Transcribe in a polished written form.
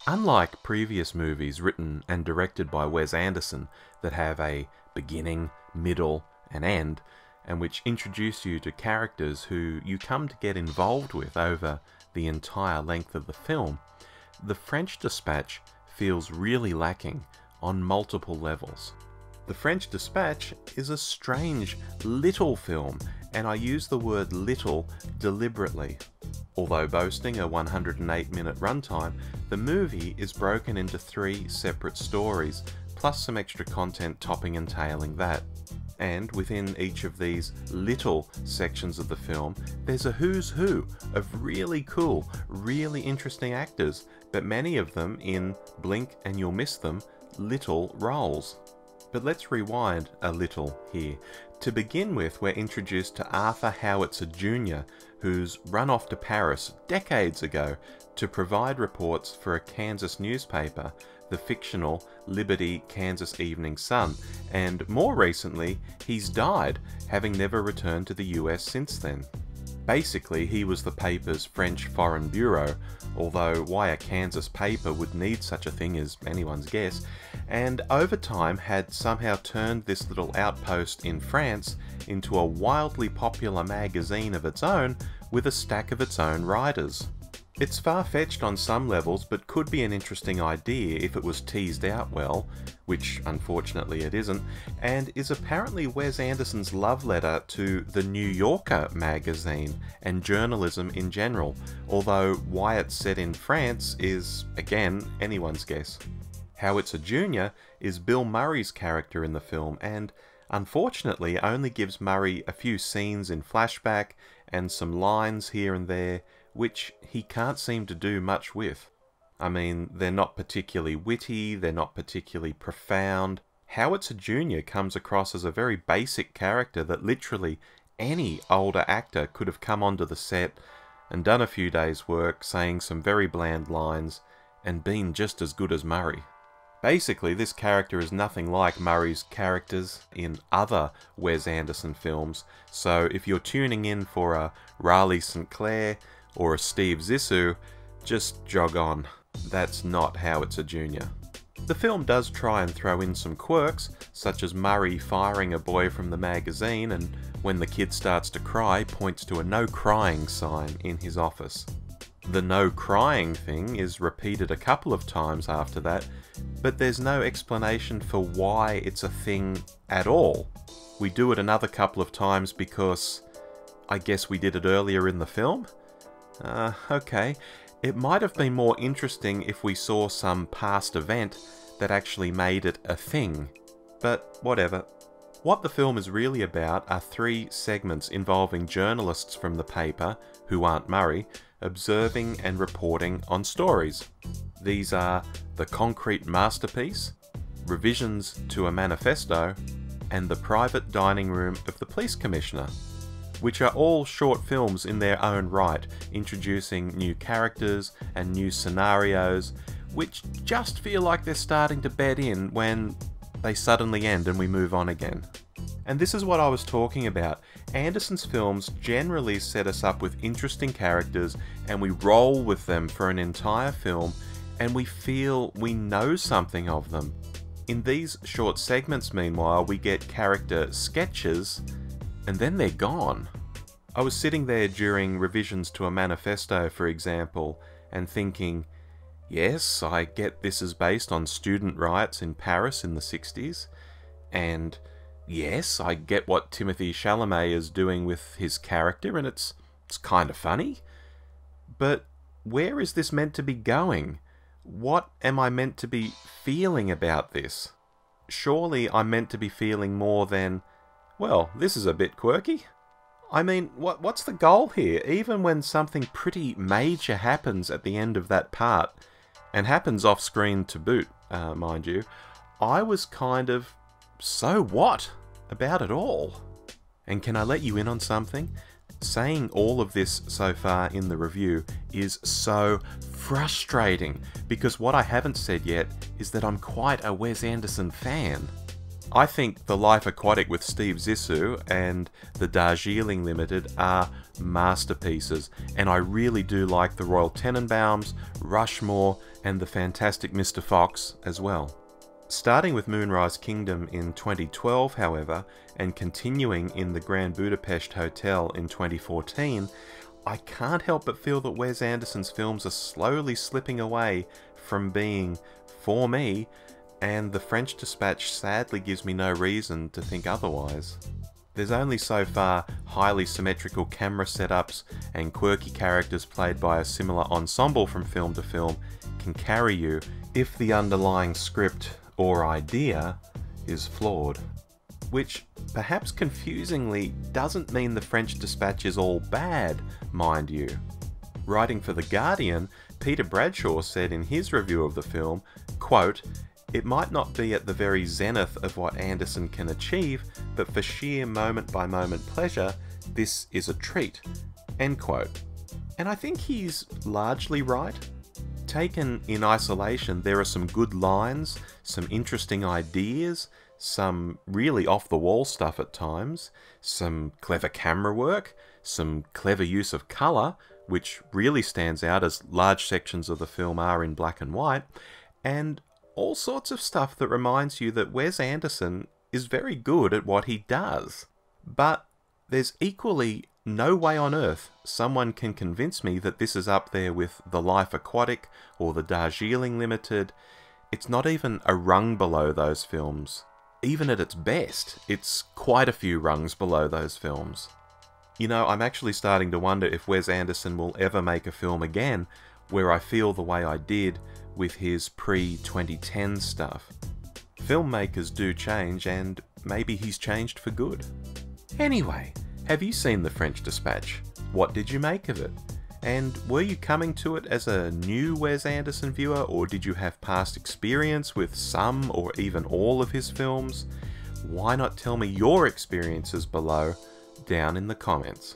Unlike previous movies written and directed by Wes Anderson that have a beginning, middle, and end, and which introduce you to characters who you come to get involved with over the entire length of the film, The French Dispatch feels really lacking on multiple levels. The French Dispatch is a strange little film, and I use the word little deliberately. Although boasting a 108-minute runtime, the movie is broken into 3 separate stories, plus some extra content topping and tailing that. And within each of these little sections of the film, there's a who's who of really cool, really interesting actors, but many of them in, blink and you'll miss them, little roles. But let's rewind a little here. To begin with, we're introduced to Arthur Howitzer Jr., who's run off to Paris decades ago to provide reports for a Kansas newspaper, the fictional Liberty Kansas Evening Sun, and more recently, he's died, having never returned to the US since then. Basically, he was the paper's French Foreign Bureau, although why a Kansas paper would need such a thing is anyone's guess, and over time had somehow turned this little outpost in France into a wildly popular magazine of its own with a stack of its own writers. It's far-fetched on some levels, but could be an interesting idea if it was teased out well, which unfortunately it isn't, and is apparently Wes Anderson's love letter to the New Yorker magazine and journalism in general, although why it's set in France is, again, anyone's guess. Howitzer Jr. is Bill Murray's character in the film, and unfortunately only gives Murray a few scenes in flashback and some lines here and there, which he can't seem to do much with. I mean, they're not particularly witty, they're not particularly profound. Howitzer Jr. comes across as a very basic character that literally any older actor could have come onto the set and done a few days' work saying some very bland lines and been just as good as Murray. Basically, this character is nothing like Murray's characters in other Wes Anderson films, so if you're tuning in for a Raleigh St. Clair or a Steve Zissou, just jog on. That's not Howitzer Jr. The film does try and throw in some quirks, such as Murray firing a boy from the magazine and when the kid starts to cry, points to a no crying sign in his office. The no crying thing is repeated a couple of times after that, but there's no explanation for why it's a thing at all. We do it another couple of times because I guess we did it earlier in the film? Okay. It might have been more interesting if we saw some past event that actually made it a thing. But whatever. What the film is really about are 3 segments involving journalists from the paper, who aren't Murray, observing and reporting on stories. These are The Concrete Masterpiece, Revisions to a Manifesto, and The Private Dining Room of the Police Commissioner, which are all short films in their own right, introducing new characters and new scenarios, which just feel like they're starting to bed in when they suddenly end and we move on again. And this is what I was talking about. Anderson's films generally set us up with interesting characters and we roll with them for an entire film and we feel we know something of them. In these short segments, meanwhile, we get character sketches and then they're gone. I was sitting there during Revisions to a Manifesto, for example, and thinking, yes, I get this is based on student riots in Paris in the 60s, and yes, I get what Timothée Chalamet is doing with his character, and it's kind of funny. But where is this meant to be going? What am I meant to be feeling about this? Surely I'm meant to be feeling more than, well, this is a bit quirky. I mean, what's the goal here? Even when something pretty major happens at the end of that part, and happens off screen to boot, mind you, I was kind of, so what about it all? And can I let you in on something? Saying all of this so far in the review is so frustrating, because what I haven't said yet is that I'm quite a Wes Anderson fan. I think The Life Aquatic with Steve Zissou and The Darjeeling Limited are masterpieces, and I really do like The Royal Tenenbaums, Rushmore, and The Fantastic Mr. Fox as well. Starting with Moonrise Kingdom in 2012, however, and continuing in the Grand Budapest Hotel in 2014, I can't help but feel that Wes Anderson's films are slowly slipping away from being, for me, and The French Dispatch sadly gives me no reason to think otherwise. There's only so far highly symmetrical camera setups and quirky characters played by a similar ensemble from film to film can carry you if the underlying script or idea is flawed. Which, perhaps confusingly, doesn't mean The French Dispatch is all bad, mind you. Writing for The Guardian, Peter Bradshaw said in his review of the film, quote, "It might not be at the very zenith of what Anderson can achieve, but for sheer moment-by-moment pleasure, this is a treat." End quote. And I think he's largely right. Taken in isolation, there are some good lines, some interesting ideas, some really off-the-wall stuff at times, some clever camera work, some clever use of colour, which really stands out as large sections of the film are in black and white, and all sorts of stuff that reminds you that Wes Anderson is very good at what he does. But there's equally no way on earth someone can convince me that this is up there with The Life Aquatic or The Darjeeling Limited. It's not even a rung below those films. Even at its best, it's quite a few rungs below those films. You know, I'm actually starting to wonder if Wes Anderson will ever make a film again where I feel the way I did with his pre-2010 stuff. Filmmakers do change, and maybe he's changed for good. Anyway, have you seen The French Dispatch? What did you make of it? And were you coming to it as a new Wes Anderson viewer, or did you have past experience with some or even all of his films? Why not tell me your experiences below, down in the comments.